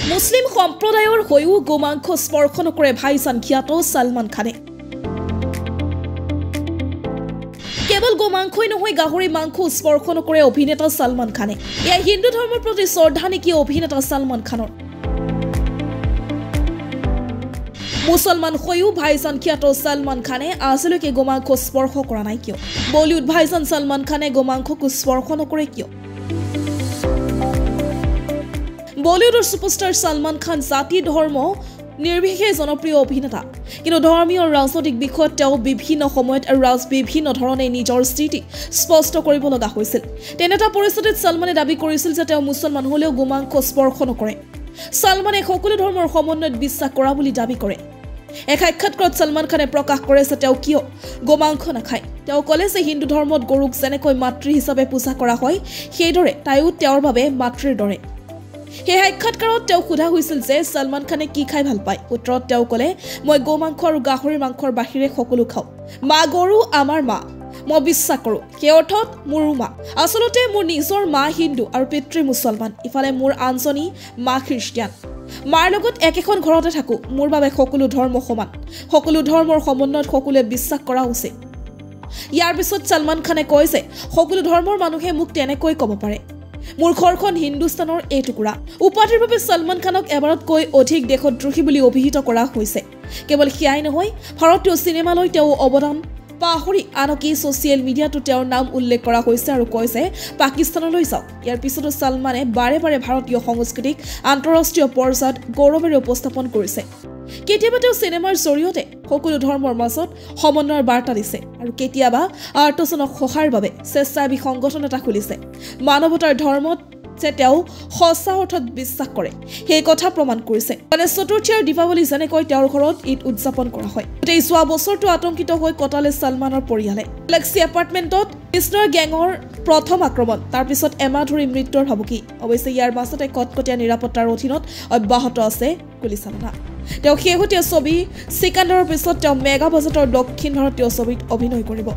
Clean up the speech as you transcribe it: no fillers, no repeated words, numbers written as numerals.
মুছলিম সম্প্ৰদায়ৰ হৈও গোমাংস স্পৰ্শ নকৰে ভাইজান খ্যাত সলমান খানে কেৱল গোমাংসই নহয় গাহৰি মাংস স্পৰ্শ নকৰে অভিনেতা সলমান খানে এই হিন্দু ধৰ্মৰ প্ৰতি শ্ৰদ্ধা নেকি অভিনেতা সলমান খানৰ মুছলমান হৈও ভাইজান খ্যাত সলমান খানে আজিলৈকে গোমাংস স্পৰ্শ কৰা নাই কিয় বলিউড ভাইজান সলমান খানে গোমাংসক স্পৰ্শ নকৰে কিয় বলিউডৰ সুপাৰস্টাৰ সলমান খান জাতি ধৰ্ম নিৰ্বিশেষে জনপ্ৰিয় অভিনেতা কিন্তু ধৰ্মীয় ৰাজনৈতিক বিষয়ত তেওঁ বিভিন্ন সময়ত আৰু বিভিন্ন ধৰণে নিজৰ স্থিতি স্পষ্ট কৰিব লগা হৈছিল তেনে এটা পৰিস্থিতিত সলমানে দাবী কৰিছিল যে তেওঁ মুছলমান হ'লেও গোমাংস স্পৰ্শ নকৰে সলমানে সকলো ধৰ্মৰ সমন্বয়ত বিশ্বাস কৰা বুলি দাবী কৰে এক সাক্ষাৎকাৰত সলমান খানে প্ৰকাশ কৰে যে তেওঁ কিয় গোমাংস নাখায় তেওঁ ক'লে যে হিন্দু ধৰ্মত গৰুক যেনেকৈ মাতৃ হিচাপে পূজা কৰা হয় সেইদৰে তাইও তেওঁৰ বাবে মাতৃৰ দৰে সেই সাক্ষাৎকাৰত তেওঁ সোধা হৈছিল যে সলমান খানে কি খাই ভাল পায় উত্তৰত তেওঁ ক'লে মই গোমাংস আৰু গাহৰি মাংসৰ বাহিৰে সকলো খাওঁ মা গৰু আমাৰ মা মই বিশ্বাস কৰোঁ সেই অৰ্থত মোৰ মা আচলতে মোৰ নিজৰ মা হিন্দু আৰু পিতৃ মুছলমান ইফালে মোৰ আনজনী মা খ্ৰীষ্টিয়ান মাৰ লগত একেখন ঘৰতে থাকোঁ মোৰ বাবে সকলো ধৰ্ম সমান সকলো ধৰ্মৰ সমন্বয়ত সকলোৱে বিশ্বাস কৰা উচিত ইয়াৰ পিছত সলমান খানে কয় যে সকলো ধৰ্মৰ মানুহে মোক তেনেকৈ ক'ব পাৰে মোৰ ঘৰখন হিন্দুস্তানৰ এই টুকুৰা উপাধিৰ বাবে সলমান খানক এবাৰতকৈ অধিক দেশদ্ৰোহী বুলি অভিহিত কৰা হৈছে কেৱল সেয়াই নহয় ভাৰতীয় চিনেমালৈ তেওঁ অৱদান পাহৰি আনকি ছ'চিয়েল মিডিয়াতো তেওঁৰ নাম উল্লেখ কৰা হৈছে আৰু কৈছে পাকিস্তানলৈ যাওক ইয়াৰ পিছতো সলমানে বাৰে বাৰে ভাৰতীয় সংস্কৃতিক আন্তঃৰাষ্ট্ৰীয় পৰ্যায়ত গৌৰৱেৰে উপস্থাপন কৰিছে কেতিয়াবা তেওঁ চিনেমাৰ জৰিয়তে সকলো ধৰ্মৰ মাজত সমন্বয়ৰ বাৰ্তা দিছে আৰু কেতিয়াবা আৰ্তজনক সহায়ৰ বাবে স্বেচ্ছাসেৱী সংগঠন এটা খুলিছে মানৱতাৰ ধৰ্মত যে তেওঁ সঁচা অৰ্থত বিশ্বাস কৰে সেই কথা প্ৰমাণ কৰিছে গণেশ চতুৰ্থী আৰু দীপাৱলী যেনেকৈ তেওঁৰ ঘৰত ঈদ উদযাপন কৰা হয় গোটেই যোৱা বছৰটো আতংকিত হৈ কটালে সলমানৰ পৰিয়ালে গেলেক্সি এপাৰ্টমেণ্টত কৃষ্ণৰ গেঙৰ প্ৰথম আক্ৰমণ তাৰপিছত এমাহ ধৰি মৃত্যুৰ ভাবুকি অৱশ্যে ইয়াৰ মাজতে কটকটীয়া নিৰাপত্তাৰ অধীনত অব্যাহত আছে গুলীচালনা তেওঁ শেহতীয়া ছবি চিকান্দাৰৰ পিছত তেওঁ মেগা বাজেটৰ দক্ষিণ ভাৰতীয় ছবিত অভিনয় কৰিব